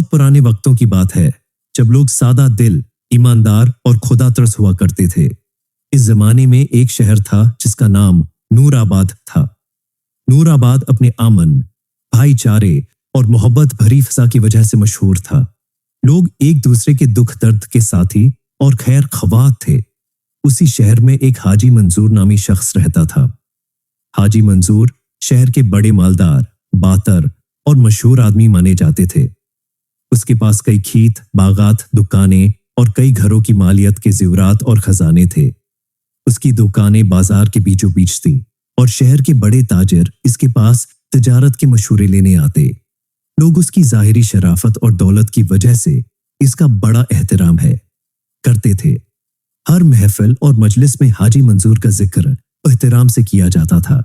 बहुत पुराने वक्तों की बात है, जब लोग सादा दिल, ईमानदार और खुदा तरस हुआ करते थे। इस जमाने में एक शहर था जिसका नाम नूराबाद था। नूराबाद अपने अमन, भाईचारे और मोहब्बत भरी फिजा की वजह से मशहूर था। लोग एक दूसरे के दुख दर्द के साथी और खैर ख्वाह थे। उसी शहर में एक हाजी मंजूर नामी शख्स रहता था। हाजी मंजूर शहर के बड़े मालदार, बातर और मशहूर आदमी माने जाते थे। उसके पास कई खेत, बागात, दुकानें और कई घरों की मालियत के ज़ेवरात और खजाने थे। उसकी दुकानें बाजार के बीचों बीच थीं और शहर के बड़े ताजिर इसके पास तिजारत के मशवरे लेने आते। लोग उसकी ज़ाहिरी शराफत और दौलत की वजह से इसका बड़ा एहतराम करते थे। हर महफिल और मजलिस में हाजी मंजूर का जिक्र एहतराम से किया जाता था।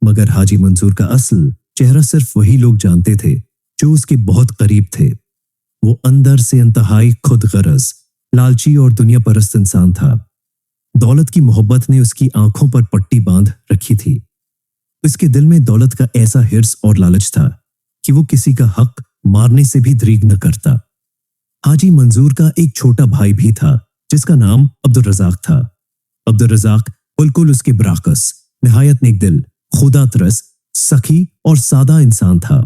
मगर हाजी मंजूर का असल चेहरा सिर्फ वही लोग जानते थे जो उसके बहुत करीब थे। वो अंदर से इंतहाई खुद गरज, लालची और दुनिया परस्त इंसान था। दौलत की मोहब्बत ने उसकी आंखों पर पट्टी बांध रखी थी। उसके दिल में दौलत का ऐसा हिर्स और लालच था कि वो किसी का हक मारने से भी दरीग न करता। हाजी मंजूर का एक छोटा भाई भी था जिसका नाम अब्दुल रज़ाक था। अब्दुल रज़ाक बिल्कुल उसके बराकस, निहायत नेक दिल, खुदा तरस, सखी और सादा इंसान था।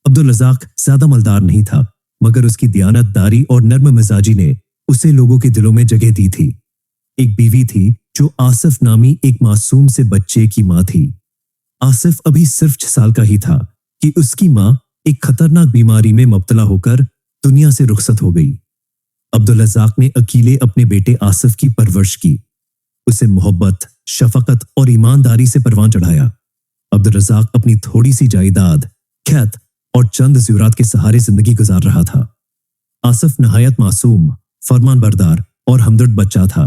अब्दुल रज़ाक ज्यादा मालदार नहीं था, मगर उसकी दियानतदारी और नर्म मिजाजी ने उसे लोगों के दिलों में जगह दी थी। एक बीवी थी जो आसिफ नामी एक मासूम से बच्चे की मां थी। आसिफ अभी सिर्फ 6 साल का ही था कि उसकी मां एक खतरनाक बीमारी में मुब्तला होकर दुनिया से रुखसत हो गई। अब्दुल रज़ाक ने अकेले अपने बेटे आसिफ की परवरिश की। उसे मोहब्बत, शफकत और ईमानदारी से परवान चढ़ाया। अब्दुल रज़ाक अपनी थोड़ी सी जायदाद, खेत और चंद ज़ेवरात के सहारे जिंदगी गुजार रहा था। आसिफ नहायत मासूम, फरमान बरदार और हमदर्द बच्चा था,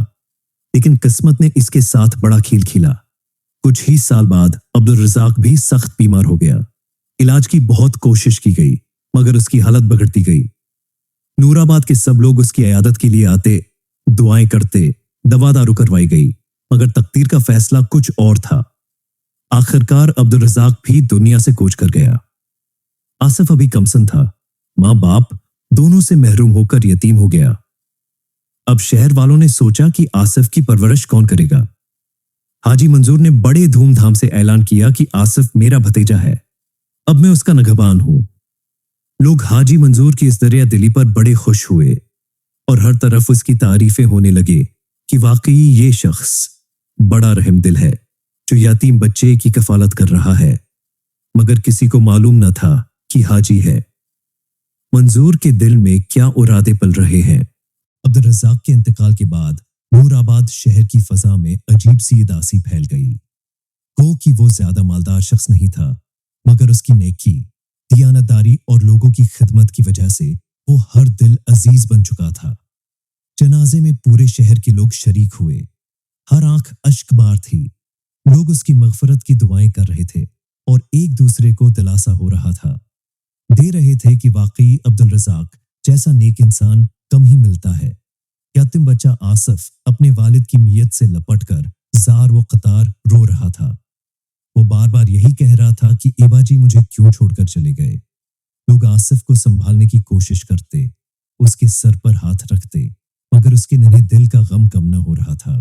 लेकिन किस्मत ने इसके साथ बड़ा खेल खेला। कुछ ही साल बाद अब्दुल रज़ाक भी सख्त बीमार हो गया। इलाज की बहुत कोशिश की गई, मगर उसकी हालत बिगड़ती गई। नूराबाद के सब लोग उसकी इयादत के लिए आते, दुआएं करते, दवा दारू करवाई गई, मगर तकदीर का फैसला कुछ और था। आखिरकार अब्दुल रज़ाक भी दुनिया से कूच कर गया। आसिफ अभी कमसन था, माँ बाप दोनों से महरूम होकर यतीम हो गया। अब शहर वालों ने सोचा कि आसिफ की परवरिश कौन करेगा। हाजी मंजूर ने बड़े धूमधाम से ऐलान किया कि आसिफ मेरा भतीजा है, अब मैं उसका निगहबान हूं। लोग हाजी मंजूर की इस दरिया दिली पर बड़े खुश हुए और हर तरफ उसकी तारीफें होने लगे कि वाकई ये शख्स बड़ा रहम दिल है जो यतीम बच्चे की कफालत कर रहा है। मगर किसी को मालूम न था कि हाजी है। मंजूर के दिल में क्या इरादे पल रहे हैं। अब्दुल रज़ाक के इंतकाल के बाद नूराबाद शहर की फजा में अजीब सी उदासी फैल गई। गो कि वो ज्यादा मालदार शख्स नहीं था, मगर उसकी नेकी, दियानतदारी और लोगों की खिदमत की वजह से वो हर दिल अजीज बन चुका था। जनाजे में पूरे शहर के लोग शरीक हुए। हर आंख अश्कबार थी। लोग उसकी मगफरत की दुआएं कर रहे थे और एक दूसरे को दिलासा हो रहा था, दे रहे थे कि वाकई अब्दुल रज़ाक जैसा नेक इंसान कम ही मिलता है। यतीम बच्चा आसिफ अपने वालिद की मियत से लपटकर जार व कतार रो रहा था। वो बार बार यही कह रहा था कि एबा जी मुझे क्यों छोड़कर चले गए। लोग आसिफ को संभालने की कोशिश करते, उसके सर पर हाथ रखते, मगर उसके नन्हे दिल का गम कम न हो रहा था।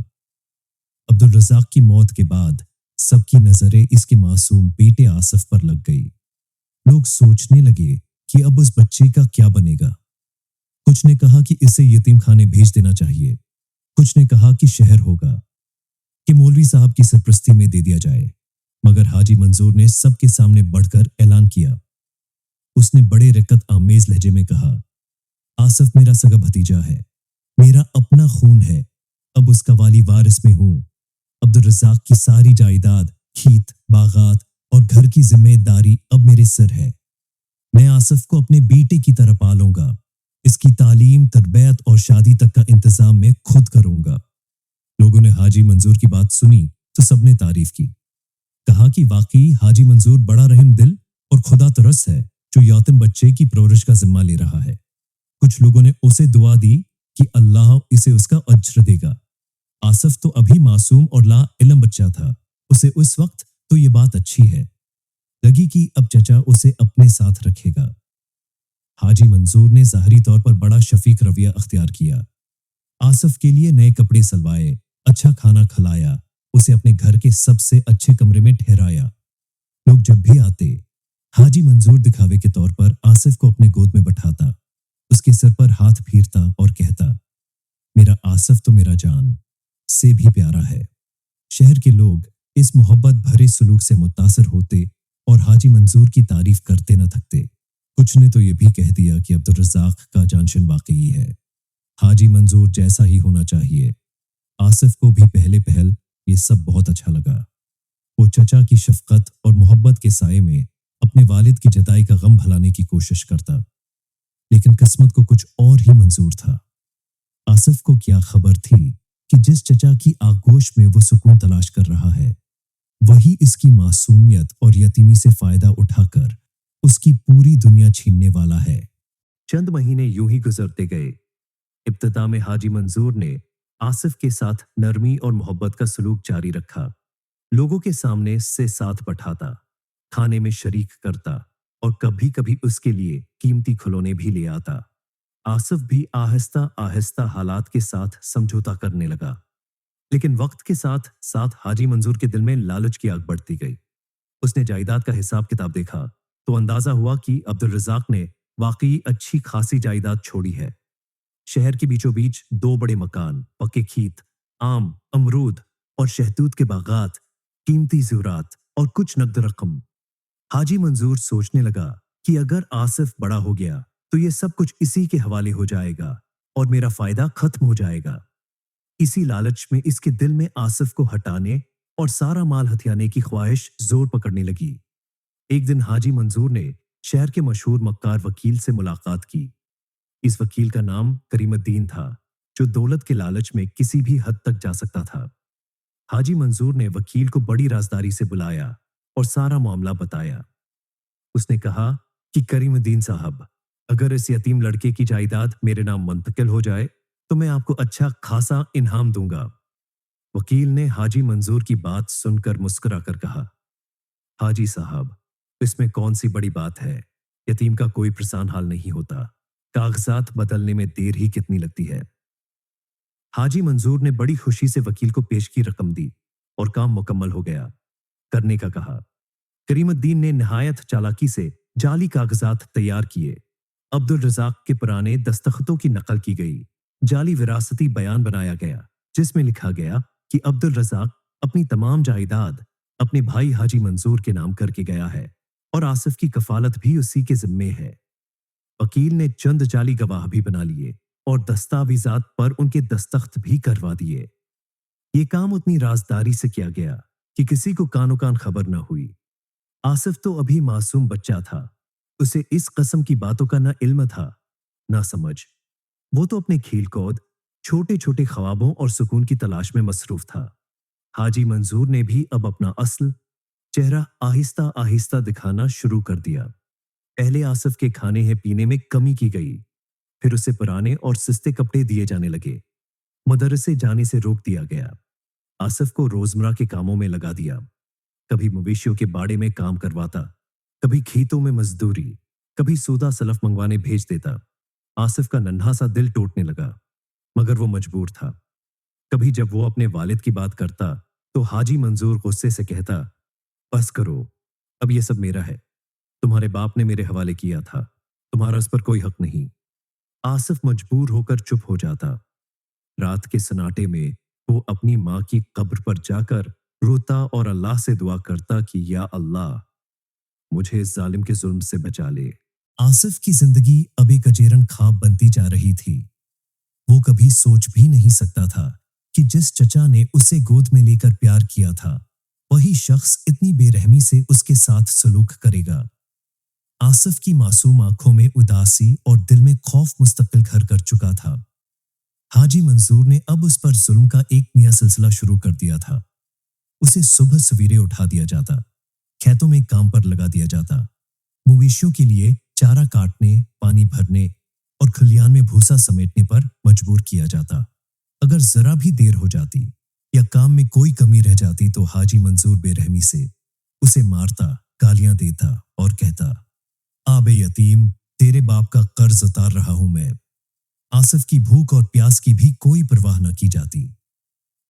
अब्दुल रज़ाक की मौत के बाद सबकी नजरें इसके मासूम बेटे आसिफ पर लग गई। लोग सोचने लगे कि अब उस बच्चे का क्या बनेगा। कुछ ने कहा कि इसे यतीम खाने भेज देना चाहिए, कुछ ने कहा कि शहर होगा, कि मौलवी साहब की सरपरस्ती में दे दिया जाए। मगर हाजी मंजूर ने सबके सामने बढ़कर ऐलान किया। उसने बड़े रकत आमेज लहजे में कहा, आसिफ मेरा सगा भतीजा है, मेरा अपना खून है, अब उसका वाली वारिस में हूं। अब्दुल रज़ाक की सारी जायदाद, खेत, बागात और घर की जिम्मेदारी अब मेरे सिर है। मैं आसिफ को अपने बेटे की तरह पालूंगा। इसकी तालीम, तरबियत और शादी तक का इंतजाम मैं खुद करूंगा। लोगों ने हाजी मंजूर की बात सुनी तो सबने तारीफ की। कहा कि वाकई हाजी मंजूर बड़ा रहम दिल और खुदा तरस है जो यतीम बच्चे की परवरिश का जिम्मा ले रहा है। कुछ लोगों ने उसे दुआ दी कि अल्लाह इसे उसका अज्र देगा। आसिफ तो अभी मासूम और ला इल्म बच्चा था, उसे उस वक्त तो ये बात अच्छी है लगी कि अब चचा उसे अपने साथ रखेगा। हाजी मंजूर ने ज़ाहरी तौर पर बड़ा शफीक रवैया अख्तियार किया। आसिफ के लिए नए कपड़े सिलवाए, अच्छा खाना खिलाया, उसे अपने घर के सबसे अच्छे कमरे में ठहराया। लोग जब भी आते, हाजी मंजूर दिखावे के तौर पर आसिफ को अपने गोद में बैठाता, उसके सिर पर हाथ फेरता और कहता, मेरा आसिफ तो मेरा जान से भी प्यारा है। शहर के लोग इस मोहब्बत भरे सलूक से मुतासिर होते और हाजी मंजूर की तारीफ करते न थकते। कुछ ने तो ये भी कह दिया कि अब्दुल रज़ाक का जानशीन वाकई है, हाजी मंजूर जैसा ही होना चाहिए। आसिफ को भी पहले पहल ये सब बहुत अच्छा लगा। वो चचा की शफकत और मोहब्बत के साये में अपने वालिद की जुदाई का गम भुलाने की कोशिश करता, लेकिन किस्मत को कुछ और ही मंजूर था। आसिफ को क्या खबर थी कि जिस चचा की आगोश में वो सुकून तलाश कर रहा है, वही इसकी मासूमियत और यतीमी से फायदा उठाकर उसकी पूरी दुनिया छीनने वाला है। चंद महीने यूं ही गुजरते गए। इब्तिदा में हाजी मंजूर ने आसिफ के साथ नरमी और मोहब्बत का सलूक जारी रखा। लोगों के सामने से साथ बैठाता, खाने में शरीक करता और कभी कभी उसके लिए कीमती खिलौने भी ले आता। आसिफ भी आहिस्ता आहिस्ता हालात के साथ समझौता करने लगा, लेकिन वक्त के साथ साथ हाजी मंजूर के दिल में लालच की आग बढ़ती गई। उसने जायदाद का हिसाब किताब देखा तो अंदाजा हुआ कि अब्दुल रज़ाक ने वाकई अच्छी खासी जायदाद छोड़ी है। शहर के बीचों बीच 2 बड़े मकान, पक्के खेत, आम, अमरूद और शहतूत के बागात, कीमती ज़ेवरात और कुछ नकद रकम। हाजी मंजूर सोचने लगा कि अगर आसिफ बड़ा हो गया तो ये सब कुछ इसी के हवाले हो जाएगा और मेरा फायदा खत्म हो जाएगा। इसी लालच में इसके दिल में आसिफ को हटाने और सारा माल हथियाने की ख्वाहिश जोर पकड़ने लगी। एक दिन हाजी मंजूर ने शहर के मशहूर मक्कार वकील से मुलाकात की। इस वकील का नाम करीमुद्दीन था, जो दौलत के लालच में किसी भी हद तक जा सकता था। हाजी मंजूर ने वकील को बड़ी राजदारी से बुलाया और सारा मामला बताया। उसने कहा कि करीमुद्दीन साहब, अगर इस यतीम लड़के की जायदाद मेरे नाम मुंतकिल हो जाए तो मैं आपको अच्छा खासा इनाम दूंगा। वकील ने हाजी मंजूर की बात सुनकर मुस्कुराकर कहा, हाजी साहब, इसमें कौन सी बड़ी बात है, यतीम का कोई परेशान हाल नहीं होता, कागजात बदलने में देर ही कितनी लगती है। हाजी मंजूर ने बड़ी खुशी से वकील को पेश की रकम दी और काम मुकम्मल हो गया। करने का कहा। करीमुद्दीन ने निहायत चालाकी से जाली कागजात तैयार किए। अब्दुल रज़ाक के पुराने दस्तखतों की नकल की गई। जाली विरासती बयान बनाया गया, जिसमें लिखा गया कि अब्दुल रज़ाक अपनी तमाम जायदाद अपने भाई हाजी मंजूर के नाम करके गया है और आसिफ की कफालत भी उसी के जिम्मे है। वकील ने चंद जाली गवाह भी बना लिए और दस्तावेजात पर उनके दस्तखत भी करवा दिए। ये काम उतनी राजदारी से किया गया कि किसी को कानो कान खबर न हुई। आसिफ तो अभी मासूम बच्चा था, उसे इस कस्म की बातों का ना इल्म था ना समझ। वो तो अपने खेल कूद, छोटे छोटे ख्वाबों और सुकून की तलाश में मसरूफ था। हाजी मंजूर ने भी अब अपना असल चेहरा आहिस्ता आहिस्ता दिखाना शुरू कर दिया। पहले आसिफ के खाने हैं पीने में कमी की गई, फिर उसे पुराने और सस्ते कपड़े दिए जाने लगे। मदरसे जाने से रोक दिया गया। आसिफ को रोजमर्रा के कामों में लगा दिया। कभी मवेशियों के बाड़े में काम करवाता, कभी खेतों में मजदूरी, कभी सौदा सलफ मंगवाने भेज देता। आसिफ का नन्हा सा दिल टूटने लगा, मगर वो मजबूर था। कभी जब वो अपने वालिद की बात करता तो हाजी मंजूर गुस्से से कहता, बस करो, अब ये सब मेरा है, तुम्हारे बाप ने मेरे हवाले किया था, तुम्हारा इस पर कोई हक नहीं। आसिफ मजबूर होकर चुप हो जाता। रात के सन्नाटे में वो अपनी माँ की कब्र पर जाकर रोता और अल्लाह से दुआ करता कि या अल्लाह, मुझे इस जालिम के जुल्म से बचा ले। आसिफ की जिंदगी अब एक अजेरन ख्वाब बनती जा रही थी। वो कभी सोच भी नहीं सकता था कि जिस चचा ने उसे गोद में लेकर प्यार किया था, वही शख्स इतनी बेरहमी से उसके साथ सलूक करेगा। आसिफ की मासूम आंखों में उदासी और दिल में खौफ मुस्तकिल घर कर चुका था। हाजी मंजूर ने अब उस पर जुल्म का एक नया सिलसिला शुरू कर दिया था। उसे सुबह सवेरे उठा दिया जाता, खेतों में काम पर लगा दिया जाता, मवेशियों के लिए चारा काटने, पानी भरने और खलियान में भूसा समेटने पर मजबूर किया जाता। अगर जरा भी देर हो जाती या काम में कोई कमी रह जाती तो हाजी मंजूर बेरहमी से उसे मारता, गालियां देता और कहता, आबे यतीम, तेरे बाप का कर्ज उतार रहा हूं मैं। आसिफ की भूख और प्यास की भी कोई परवाह न की जाती।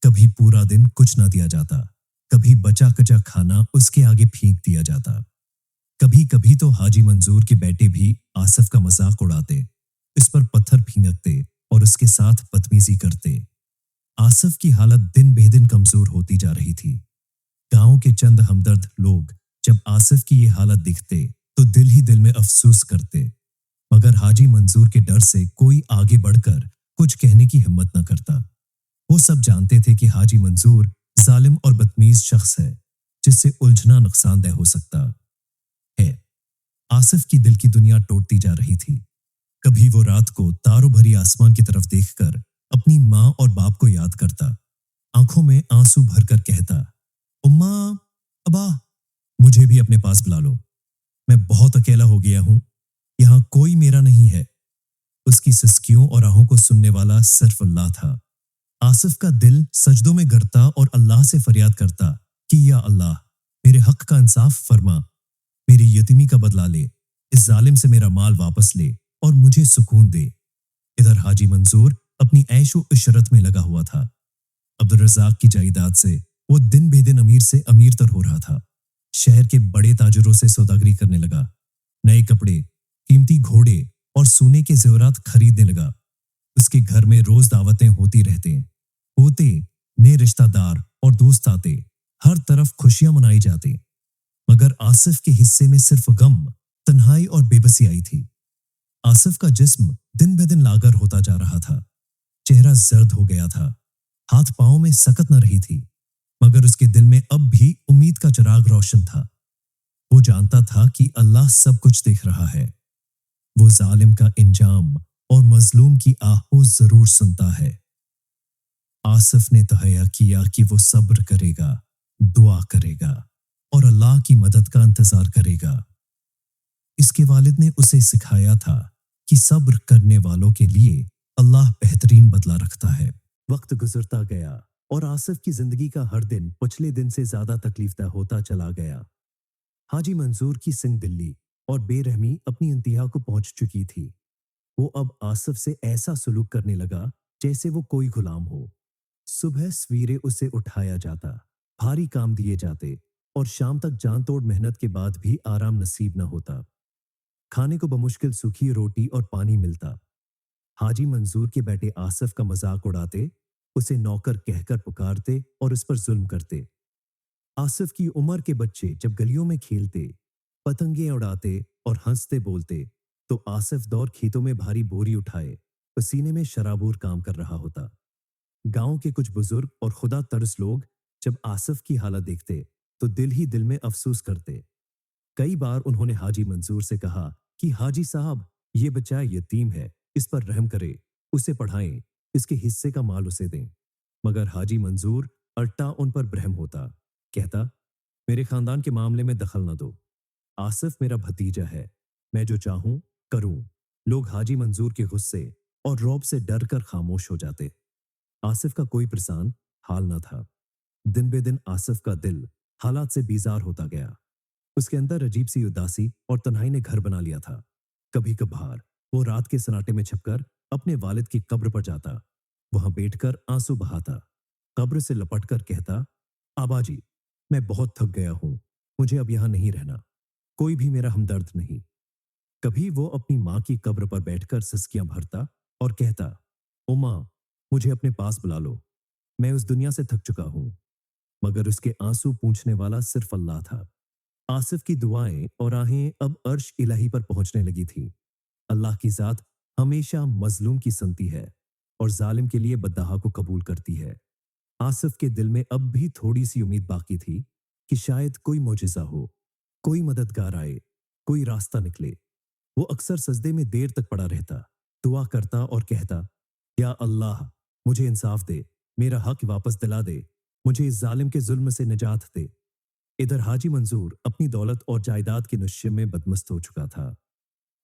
कभी पूरा दिन कुछ न दिया जाता, कभी बचा कचा खाना उसके आगे फेंक दिया जाता। कभी कभी तो हाजी मंजूर के बेटे भी आसिफ का मजाक उड़ाते, इस पर पत्थर फिंगकते और उसके साथ बदतमीजी करते। आसिफ की हालत दिन बेदिन कमजोर होती जा रही थी। गांव के चंद हमदर्द लोग जब आसिफ की ये हालत दिखते तो दिल ही दिल में अफसोस करते, मगर हाजी मंजूर के डर से कोई आगे बढ़कर कुछ कहने की हिम्मत न करता। वो सब जानते थे कि हाजी मंजूर जालिम और बदतमीज शख्स है, जिससे उलझना नुकसानदेह हो सकता है। आसिफ की दिल की दुनिया टूटती जा रही थी। कभी वो रात को तारों भरी आसमान की तरफ देखकर अपनी माँ और बाप को याद करता, आंखों में आंसू भरकर कहता, उम्मा, अबा, मुझे भी अपने पास बुला लो। मैं बहुत अकेला हो गया हूं, यहां कोई मेरा नहीं है। उसकी सिसकियों और आहों को सुनने वाला सिर्फ अल्लाह था। आसिफ का दिल सजदों में गिरता और अल्लाह से फरियाद करता कि या अल्लाह, मेरे हक का इंसाफ फरमा, मेरी यतीमी का बदला ले, इस जालिम से मेरा माल वापस ले और मुझे सुकून दे। इधर हाजी मंजूर अपनी ऐशो इशरत में लगा हुआ था। अब्दुल रज़ाक की जायदाद से वो दिन बेदिन अमीर से अमीर तर हो रहा था। शहर के बड़े ताजरों से सौदागरी करने लगा, नए कपड़े, कीमती घोड़े और सोने के जेवरात खरीदने लगा। उसके घर में रोज दावतें होती रहते, होते नए रिश्तेदार और दोस्त आते, हर तरफ खुशियां मनाई जाती। मगर आसिफ के हिस्से में सिर्फ गम, तन्हाई और बेबसी आई थी। आसिफ का जिस्म दिन ब दिन लागर होता जा रहा था, चेहरा जर्द हो गया था, हाथ पांव में सकत न रही थी, मगर उसके दिल में अब भी उम्मीद का चिराग रोशन था। वो जानता था कि अल्लाह सब कुछ देख रहा है। वो जालिम का इंजाम और मजलूम की आहो जरूर सुनता है। आसिफ ने तहैया किया कि वो सब्र करेगा, दुआ करेगा और अल्लाह की मदद का इंतजार करेगा। इसके वालिद ने उसे सिखाया था कि सब्र करने वालों के लिए अल्लाह बेहतरीन बदला रखता है। वक्त गुजरता गया और आसिफ की जिंदगी का हर दिन पिछले दिन से ज्यादा तकलीफदा होता चला गया। हाजी मंजूर की सिंह दिल्ली और बेरहमी अपनी इंतहा को पहुंच चुकी थी। वो अब आसिफ से ऐसा सलूक करने लगा जैसे वो कोई गुलाम हो। सुबह सवेरे उसे उठाया जाता, भारी काम दिए जाते और शाम तक जान तोड़ मेहनत के बाद भी आराम नसीब न होता। खाने को बमुश्किल सूखी रोटी और पानी मिलता। हाजी मंजूर के बेटे आसिफ का मजाक उड़ाते, उसे नौकर कहकर पुकारते और उस पर जुल्म करते। आसिफ की उम्र के बच्चे जब गलियों में खेलते, पतंगे उड़ाते और हंसते बोलते, तो आसिफ दौर खेतों में भारी बोरी उठाए पसीने में शराबूर काम कर रहा होता। गांव के कुछ बुजुर्ग और खुदा तरस लोग जब आसिफ की हालत देखते तो दिल ही दिल में अफसोस करते। कई बार उन्होंने हाजी मंजूर से कहा कि हाजी साहब, ये बच्चा यतीम है, इस पर रहम करें, उसे पढ़ाएं, इसके हिस्से का माल उसे दें। मगर हाजी मंजूर अल्टा उन पर ब्रह्म होता, कहता, मेरे खानदान के मामले में दखल न दो, आसिफ मेरा भतीजा है, मैं जो चाहूं करूं। लोग हाजी मंजूर के गुस्से और रौब से डर कर खामोश हो जाते। आसिफ का कोई परेशान हाल न था। दिन बे दिन आसिफ का दिल हालात से बीजार होता गया। उसके अंदर अजीब सी उदासी और तन्हाई ने घर बना लिया था। कभी कभार वो रात के सन्नाटे में छिपकर अपने वालिद की कब्र पर जाता, वहां बैठकर आंसू बहाता, कब्र से लपटकर कहता, आबाजी, मैं बहुत थक गया हूं, मुझे अब यहां नहीं रहना, कोई भी मेरा हमदर्द नहीं। कभी वो अपनी माँ की कब्र पर बैठकर सिसकियां भरता और कहता, उम्मा, मुझे अपने पास बुला लो, मैं उस दुनिया से थक चुका हूं। मगर उसके आंसू पूंछने वाला सिर्फ अल्लाह था। आसिफ की दुआएं और आहें अब अर्श इलाही पर पहुंचने लगी थी। अल्लाह की जात हमेशा मजलूम की सुनती है और जालिम के लिए बद्दहा को कबूल करती है। आसिफ के दिल में अब भी थोड़ी सी उम्मीद बाकी थी कि शायद कोई मोजिजा हो, कोई मददगार आए, कोई रास्ता निकले। वो अक्सर सजदे में देर तक पड़ा रहता, दुआ करता और कहता, या अल्लाह, मुझे इंसाफ दे, मेरा हक वापस दिला दे, मुझे इस जालिम के जुल्म से निजात दे। इधर हाजी मंजूर अपनी दौलत और जायदाद के नशे में बदमस्त हो चुका था।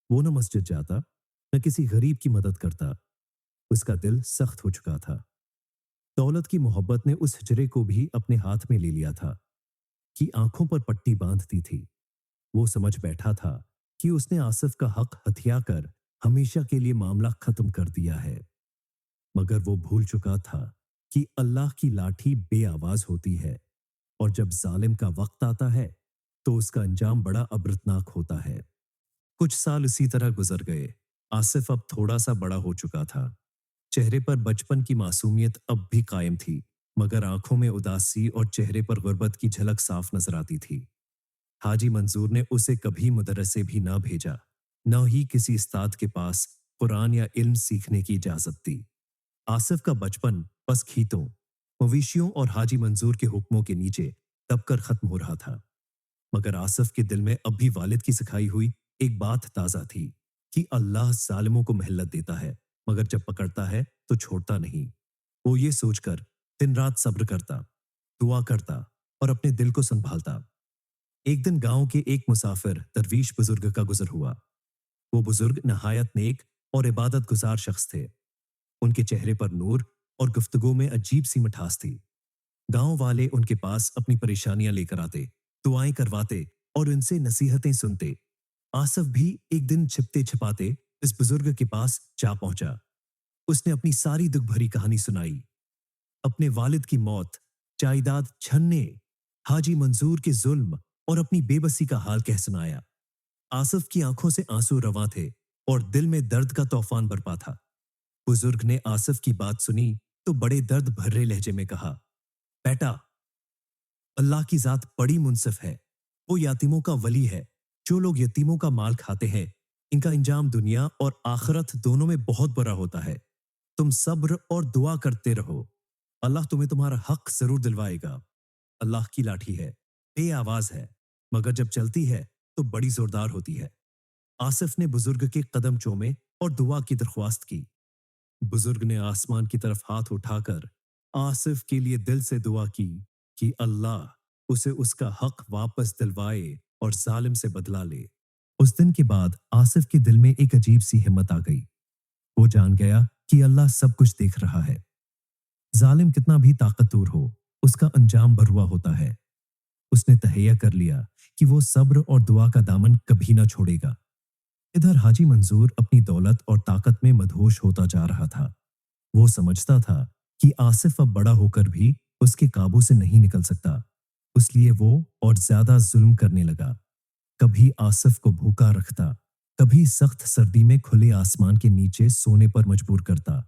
वो न मस्जिद जाता, न किसी गरीब की मदद करता। उसका दिल सख्त हो चुका था। दौलत की मोहब्बत ने उस हिजरे को भी अपने हाथ में ले लिया था कि आंखों पर पट्टी बांधती थी। वो समझ बैठा था कि उसने आसिफ का हक हथिया कर हमेशा के लिए मामला खत्म कर दिया है। मगर वो भूल चुका था कि अल्लाह की लाठी बेआवाज होती है और जब जालिम का वक्त आता है तो उसका अंजाम बड़ा अबरतनाक होता है। कुछ साल इसी तरह गुजर गए। आसिफ अब थोड़ा सा बड़ा हो चुका था। चेहरे पर बचपन की मासूमियत अब भी कायम थी, मगर आंखों में उदासी और चेहरे पर गुर्बत की झलक साफ नजर आती थी। हाजी मंजूर ने उसे कभी मदरसे भी ना भेजा, न ही किसी उस्ताद के पास कुरान या इल्म सीखने की इजाजत दी। आसिफ का बचपन बस खीतों, मवेशियों और हाजी मंजूर के हुक्मों के नीचे दबकर खत्म हो रहा था। मगर आसिफ के दिल में अब भी वालिद की सिखाई हुई एक बात ताजा थी कि अल्लाह जालिमों को मोहल्लत देता है, मगर जब पकड़ता है तो छोड़ता नहीं। वो ये सोचकर दिन रात सब्र करता, दुआ करता और अपने दिल को संभालता। एक दिन गांव के एक मुसाफिर दरवीश बुजुर्ग का गुजर हुआ। वो बुजुर्ग नहायत नेक और इबादत गुजार शख्स थे। उनके चेहरे पर नूर और गुफ्तगू में अजीब सी मिठास थी। गांव वाले उनके पास अपनी परेशानियां लेकर आते, दुआएं करवाते और उनसे नसीहतें सुनते। आसिफ भी एक दिन छिपते छिपाते इस बुजुर्ग के पास जा पहुंचा। उसने अपनी सारी दुख भरी कहानी सुनाई। अपने वालिद की मौत, जायदाद छनने, हाजी मंजूर के जुल्म और अपनी बेबसी का हाल कह सुनाया। आसिफ की आंखों से आंसू रवां थे और दिल में दर्द का तूफान बरपा था। बुजुर्ग ने आसिफ की बात सुनी तो बड़े दर्द भरे लहजे में कहा, बेटा, अल्लाह की जात बड़ी मुनसिफ है। वो यतीमों का वली है। जो लोग यतीमों का माल खाते हैं, इनका इंजाम दुनिया और आखिरत दोनों में बहुत बुरा होता है। तुम सब्र और दुआ करते रहो। अल्लाह तुम्हें तुम्हारा हक जरूर दिलवाएगा। अल्लाह की लाठी है, बेआवाज है, मगर जब चलती है तो बड़ी जोरदार होती है। आसिफ ने बुजुर्ग के कदम चूमे और दुआ की दरख्वास्त की। बुजुर्ग ने आसमान की तरफ हाथ उठाकर आसिफ के लिए दिल से दुआ की कि अल्लाह उसे उसका हक वापस दिलवाए और जालिम से बदला ले। उस दिन के बाद आसिफ के दिल में एक अजीब सी हिम्मत आ गई। वो जान गया कि अल्लाह सब कुछ देख रहा है। जालिम कितना भी ताकतवर हो, उसका अंजाम भरुआ होता है। उसने तहैया कर लिया कि वो सब्र और दुआ का दामन कभी ना छोड़ेगा। इधर हाजी मंजूर अपनी दौलत और ताकत में मदहोश होता जा रहा था। वो समझता था कि आसिफ अब बड़ा होकर भी उसके काबू से नहीं निकल सकता, इसलिए वो और ज्यादा जुल्म करने लगा। कभी आसिफ को भूखा रखता, कभी सख्त सर्दी में खुले आसमान के नीचे सोने पर मजबूर करता,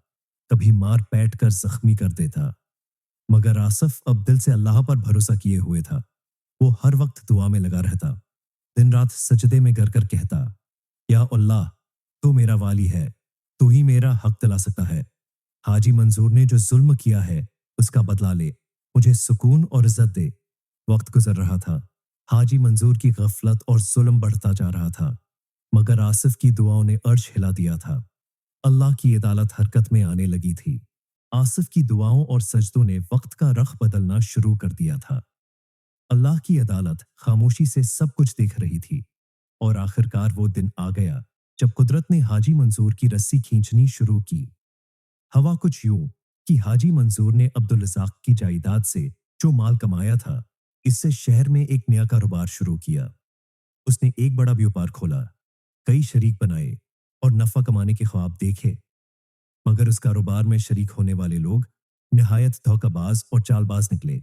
कभी मार पैट कर जख्मी कर देता। मगर आसिफ अब दिल से अल्लाह पर भरोसा किए हुए था। वो हर वक्त दुआ में लगा रहता, दिन रात सजदे में गर कर कहता, या अल्लाह, तू मेरा वाली है, तू ही मेरा हक दिला सकता है। हाजी मंजूर ने जो जुल्म किया है उसका बदला ले, मुझे सुकून और इज्जत दे। वक्त गुजर रहा था। हाजी मंजूर की गफलत और जुल्म बढ़ता जा रहा था, मगर आसिफ की दुआओं ने अर्श हिला दिया था। अल्लाह की अदालत हरकत में आने लगी थी। आसिफ की दुआओं और सजदों ने वक्त का रख बदलना शुरू कर दिया था। अल्लाह की अदालत खामोशी से सब कुछ देख रही थी और आखिरकार वो दिन आ गया जब कुदरत ने हाजी मंजूर की रस्सी खींचनी शुरू की। हवा कुछ यूं कि हाजी मंजूर ने अब्दुल रज़ाक की जायदाद से जो माल कमाया था, इससे शहर में एक नया कारोबार शुरू किया। उसने एक बड़ा व्यापार खोला, कई शरीक बनाए और नफा कमाने के ख्वाब देखे। मगर उस कारोबार में शरीक होने वाले लोग निहायत धोखाबाज और चालबाज निकले।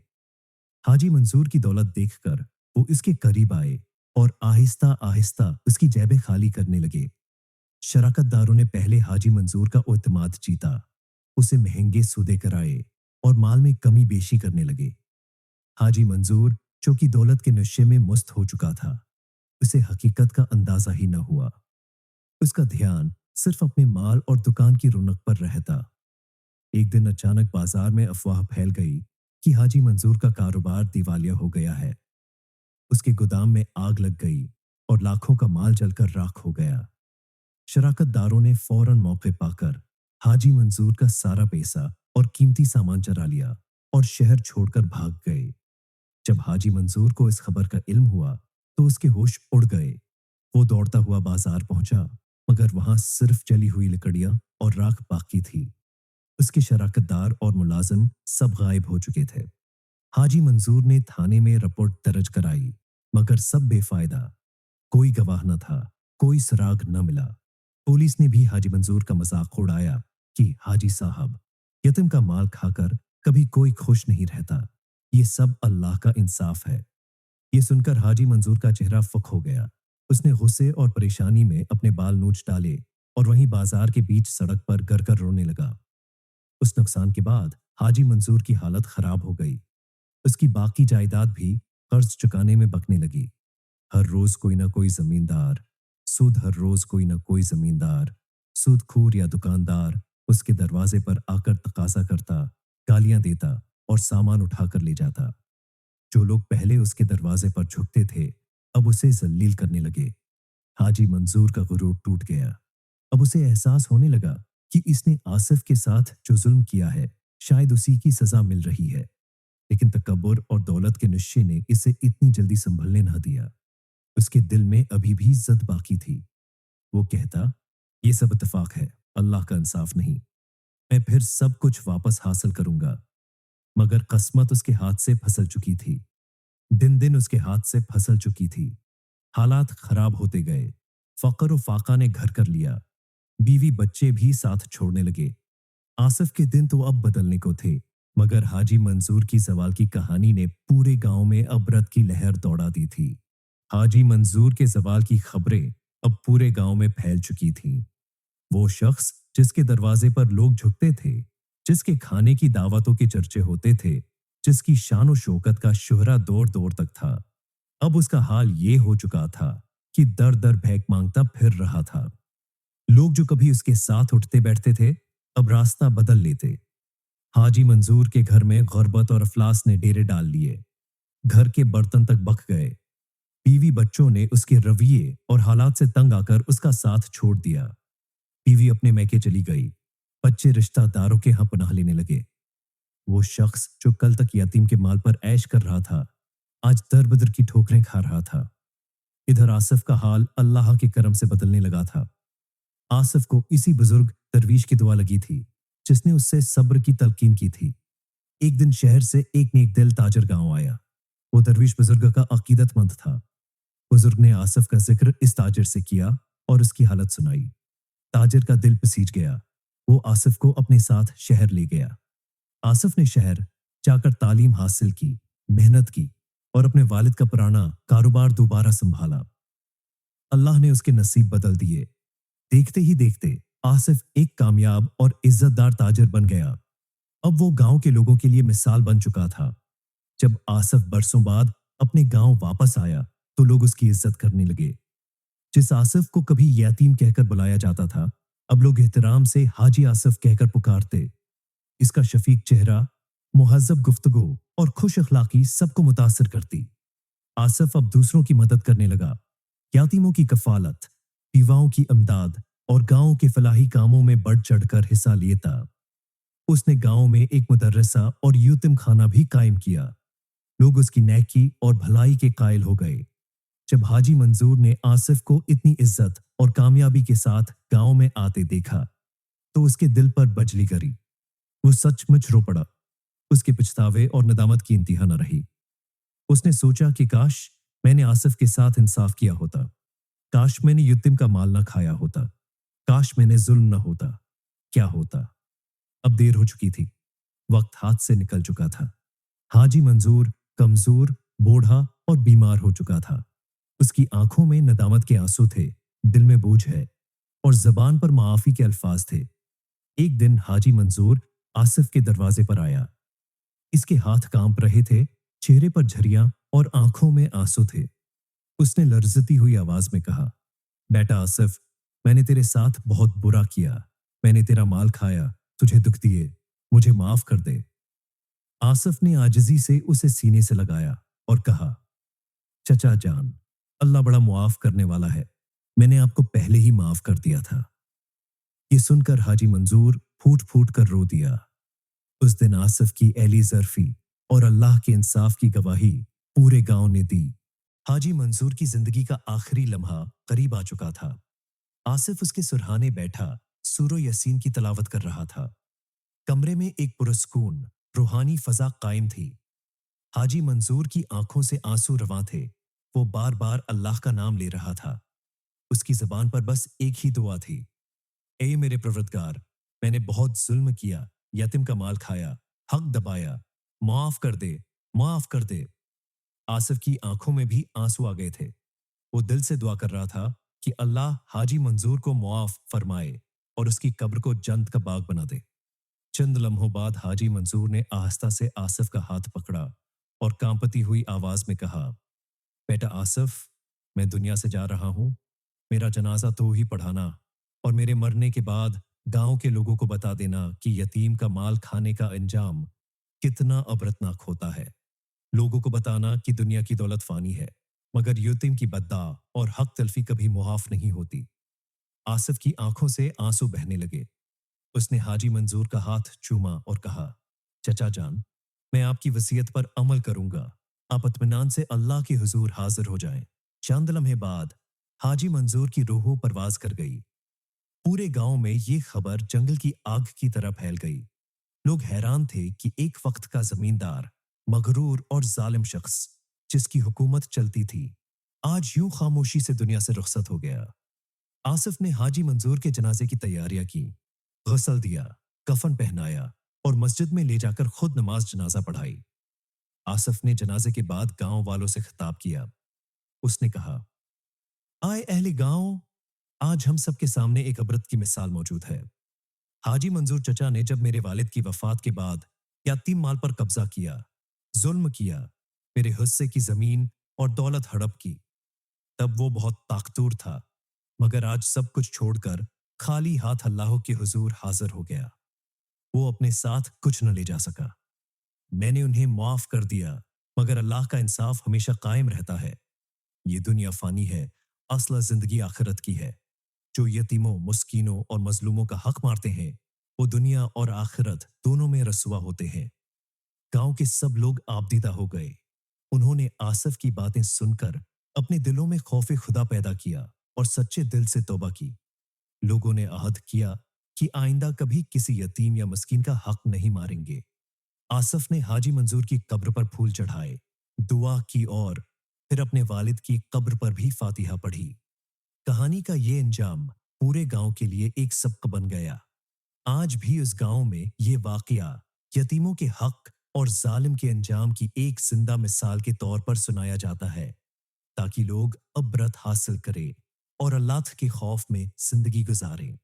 हाजी मंजूर की दौलत देखकर वो इसके करीब आए और आहिस्ता आहिस्ता उसकी जेबें खाली करने लगे। शराकतदारों ने पहले हाजी मंजूर का एतमाद जीता, उसे महंगे सौदे कराए और माल में कमी बेशी करने लगे। हाजी मंजूर, जो कि दौलत के नशे में मस्त हो चुका था, उसे हकीकत का अंदाजा ही न हुआ। उसका ध्यान सिर्फ अपने माल और दुकान की रौनक पर रहता। एक दिन अचानक बाजार में अफवाह फैल गई कि हाजी मंजूर का कारोबार दिवालिया हो गया है। उसके गोदाम में आग लग गई और लाखों का माल जलकर राख हो गया। शराकतदारों ने फौरन मौके पाकर हाजी मंजूर का सारा पैसा और कीमती सामान चुरा लिया और शहर छोड़कर भाग गए। जब हाजी मंजूर को इस खबर का इल्म हुआ तो उसके होश उड़ गए। वो दौड़ता हुआ बाजार पहुंचा, मगर वहां सिर्फ जली हुई लकड़ियां और राख बाकी थी। उसके शराकतदार और मुलाजिम सब गायब हो चुके थे। हाजी मंजूर ने थाने में रिपोर्ट दर्ज कराई, मगर सब बेफायदा। कोई गवाह न था कोई सुराग न मिला। पुलिस ने भी हाजी मंजूर का मजाक उड़ाया कि हाजी साहब, यतीम का माल खाकर कभी कोई खुश नहीं रहता। ये सब अल्लाह का इंसाफ है। ये सुनकर हाजी मंजूर का चेहरा फक हो गया। उसने गुस्से और परेशानी में अपने बाल नोच डाले और वहीं बाजार के बीच सड़क पर गर कर रोने लगा। उस नुकसान के बाद हाजी मंजूर की हालत खराब हो गई। उसकी बाकी जायदाद भी कर्ज चुकाने में बकने लगी। हर रोज कोई ना कोई जमींदार, सूद हर रोज कोई ना कोई जमींदार, सूदखोर या दुकानदार उसके दरवाजे पर आकर तकाजा करता, गालियां देता और सामान उठाकर ले जाता। जो लोग पहले उसके दरवाजे पर झुकते थे, अब उसे जलील करने लगे। हाजी मंजूर का गुरूर टूट गया। अब उसे एहसास होने लगा कि इसने आसिफ के साथ जो जुल्म किया है, शायद उसी की सजा मिल रही है। लेकिन तकब्बुर और दौलत के नशे ने इसे इतनी जल्दी संभलने न दिया। उसके दिल में अभी भी इज्जत बाकी थी। वो कहता, ये सब इत्तेफाक है, अल्लाह का इंसाफ नहीं। मैं फिर सब कुछ वापस हासिल करूंगा। मगर किस्मत उसके हाथ से फिसल चुकी थी। दिन दिन उसके हाथ से फिसल चुकी थी। हालात खराब होते गए। फकर और फाका ने घर कर लिया। बीवी बच्चे भी साथ छोड़ने लगे। आसिफ के दिन तो अब बदलने को थे, मगर हाजी मंजूर की जवाल की कहानी ने पूरे गांव में अबरत की लहर दौड़ा दी थी। हाजी मंजूर के जवाल की खबरें अब पूरे गांव में फैल चुकी थीं। वो शख्स जिसके दरवाजे पर लोग झुकते थे, जिसके खाने की दावतों के चर्चे होते थे, जिसकी शान और शौकत का शोहरा दौर दौर तक था, अब उसका हाल ये हो चुका था कि दर दर भैक मांगता फिर रहा था। लोग जो कभी उसके साथ उठते बैठते थे, अब रास्ता बदल लेते। हाजी मंजूर के घर में गुर्बत और अफलास ने डेरे डाल लिए। घर के बर्तन तक बक गए। बीवी बच्चों ने उसके रवैये और हालात से तंग आकर उसका साथ छोड़ दिया। बीवी अपने मैके चली गई। बच्चे रिश्तेदारों के यहाँ पनाह लेने लगे। वो शख्स जो कल तक यतीम के माल पर ऐश कर रहा था, आज दर बदर की ठोकरें खा रहा था। इधर आसिफ का हाल अल्लाह के करम से बदलने लगा था। आसिफ को इसी बुजुर्ग दरवीश की दुआ लगी थी, जिसने उससे सब्र की तलकीन की थी। एक दिन शहर से एक नेक दिल ताजर गांव आया। वो दरवीश बुजुर्ग का अकीदतमंद था। बुजुर्ग ने आसिफ का जिक्र इस ताजर से किया और उसकी हालत सुनाई। ताजर का दिल पसीज गया। वो आसिफ को अपने साथ शहर ले गया। आसिफ ने शहर जाकर तालीम हासिल की, मेहनत की और अपने वालिद का पुराना कारोबार दोबारा संभाला। अल्लाह ने उसके नसीब बदल दिए। देखते ही देखते आसिफ एक कामयाब और इज्जतदार ताजर बन गया। अब वो गांव के लोगों के लिए मिसाल बन चुका था। जब आसिफ बरसों बाद अपने गांव वापस आया, तो लोग उसकी इज्जत करने लगे। जिस आसिफ को कभी यतीम कहकर बुलाया जाता था, अब लोग एहतराम से हाजी आसिफ कहकर पुकारते। इसका शफीक चेहरा, मुहज्जब गुफ्तगू और खुश अखलाकी सबको मुतासिर करती। आसिफ अब दूसरों की मदद करने लगा। यतीमों की कफालत, बीवाओं की इमदाद और गांव के फलाही कामों में बढ़ चढ़कर हिस्सा लेता। उसने गांव में एक मदरसा और यतीम खाना भी कायम किया। लोग उसकी नेकी और भलाई के कायल हो गए। जब हाजी मंजूर ने आसिफ को इतनी इज्जत और कामयाबी के साथ गांव में आते देखा, तो उसके दिल पर बजली करी। वो सचमुच रो पड़ा। उसके पछतावे और नदामत की इंतहा न रही। उसने सोचा कि काश मैंने आसिफ के साथ इंसाफ किया होता, काश मैंने यतीम का माल न खाया होता, काश मैंने जुल्म न होता। क्या होता? अब देर हो चुकी थी। वक्त हाथ से निकल चुका था। हाजी मंजूर कमजोर, बूढ़ा और बीमार हो चुका था। उसकी आंखों में नदामत के आंसू थे, दिल में बोझ है और जबान पर माफी के अल्फाज थे। एक दिन हाजी मंजूर आसिफ के दरवाजे पर आया। इसके हाथ कांप रहे थे, चेहरे पर झरियां और आंखों में आंसू थे। उसने लर्जती हुई आवाज में कहा, बेटा आसिफ, मैंने तेरे साथ बहुत बुरा किया। मैंने तेरा माल खाया, तुझे दुख दिए, मुझे माफ कर दे। आसिफ ने आजिजी से उसे सीने से लगाया और कहा, चचा जान, अल्लाह बड़ा मुआफ करने वाला है। मैंने आपको पहले ही माफ कर दिया था। ये सुनकर हाजी मंजूर फूट फूट कर रो दिया। उस दिन आसिफ की एली जरफी और अल्लाह के इंसाफ की गवाही पूरे गांव ने दी। हाजी मंजूर की जिंदगी का आखिरी लम्हा करीब आ चुका था। आसिफ उसके सुरहाने बैठा सूरो यासीन की तलावत कर रहा था। कमरे में एक पुरस्कून रूहानी फजा कायम थी। हाजी मंजूर की आंखों से आंसू रवां थे। वो बार बार अल्लाह का नाम ले रहा था। उसकी जबान पर बस एक ही दुआ थी, ए मेरे परवरदिगार, मैंने बहुत जुल्म किया, यतीम का माल खाया, हक दबाया, माफ कर दे, माफ कर दे। आसिफ की आंखों में भी आंसू आ गए थे। वो दिल से दुआ कर रहा था कि अल्लाह हाजी मंजूर को मुआफ फरमाए और उसकी कब्र को जन्नत का बाग बना दे। चंद लम्हों बाद हाजी मंसूर ने आहिस्ता से आसिफ का हाथ पकड़ा और कांपती हुई आवाज में कहा, बेटा आसिफ, मैं दुनिया से जा रहा हूं, मेरा जनाजा तो ही पढ़ाना और मेरे मरने के बाद गांव के लोगों को बता देना कि यतीम का माल खाने का अंजाम कितना अबरतनाक होता है। लोगों को बताना कि दुनिया की दौलत फानी है, मगर यतीम की बद्दा और हक तलफी कभी मुआफ नहीं होती। आसिफ की आंखों से आंसू बहने लगे। उसने हाजी मंजूर का हाथ चूमा और कहा, चचा जान, मैं आपकी वसीयत पर अमल करूंगा। आप इत्मीनान से अल्लाह के हुजूर हाजिर हो जाएं। चंद लम्हे बाद हाजी मंजूर की रूह परवाज कर गई। पूरे गांव में ये खबर जंगल की आग की तरह फैल गई। लोग हैरान थे कि एक वक्त का जमींदार, मगरूर और जालिम शख्स जिसकी हुकूमत चलती थी, आज यूं खामोशी से दुनिया से रुखसत हो गया। आसिफ ने हाजी मंजूर के जनाजे की तैयारियां की, गसल दिया, कफन पहनाया और मस्जिद में ले जाकर खुद नमाज जनाजा पढ़ाई। आसिफ ने जनाजे के बाद गांव वालों से खिताब किया। उसने कहा, आए अहले गांव, आज हम सबके सामने एक अबरत की मिसाल मौजूद है। हाजी मंजूर चचा ने जब मेरे वालिद की वफात के बाद यतीम माल पर कब्जा किया, जुल्म किया, मेरे हिस्से की जमीन और दौलत हड़प की, तब वो बहुत ताकतूर था, मगर आज सब कुछ छोड़कर खाली हाथ अल्लाह के हुजूर हाजिर हो गया। वो अपने साथ कुछ न ले जा सका। मैंने उन्हें माफ कर दिया, मगर अल्लाह का इंसाफ हमेशा कायम रहता है। ये दुनिया फानी है, असला जिंदगी आखिरत की है। जो यतीमों, मुस्कीनों और मजलूमों का हक मारते हैं, वो दुनिया और आखिरत दोनों में रसवा होते हैं। गांव के सब लोग आबदीदा हो गए। उन्होंने आसिफ की बातें सुनकर अपने दिलों में खौफे खुदा पैदा किया और सच्चे दिल से तौबा की। लोगों ने अहद किया कि आइंदा कभी किसी यतीम या मस्कीन का हक नहीं मारेंगे। आसिफ ने हाजी मंजूर की कब्र पर फूल चढ़ाए, दुआ की और फिर अपने वालिद की कब्र पर भी फातिहा पढ़ी। कहानी का ये अंजाम पूरे गांव के लिए एक सबक बन गया। आज भी उस गांव में ये वाकया यतीमों के हक और जालिम के अंजाम की एक जिंदा मिसाल के तौर पर सुनाया जाता है, ताकि लोग अबरत हासिल करें और अल्लाह के खौफ में जिंदगी गुजारें।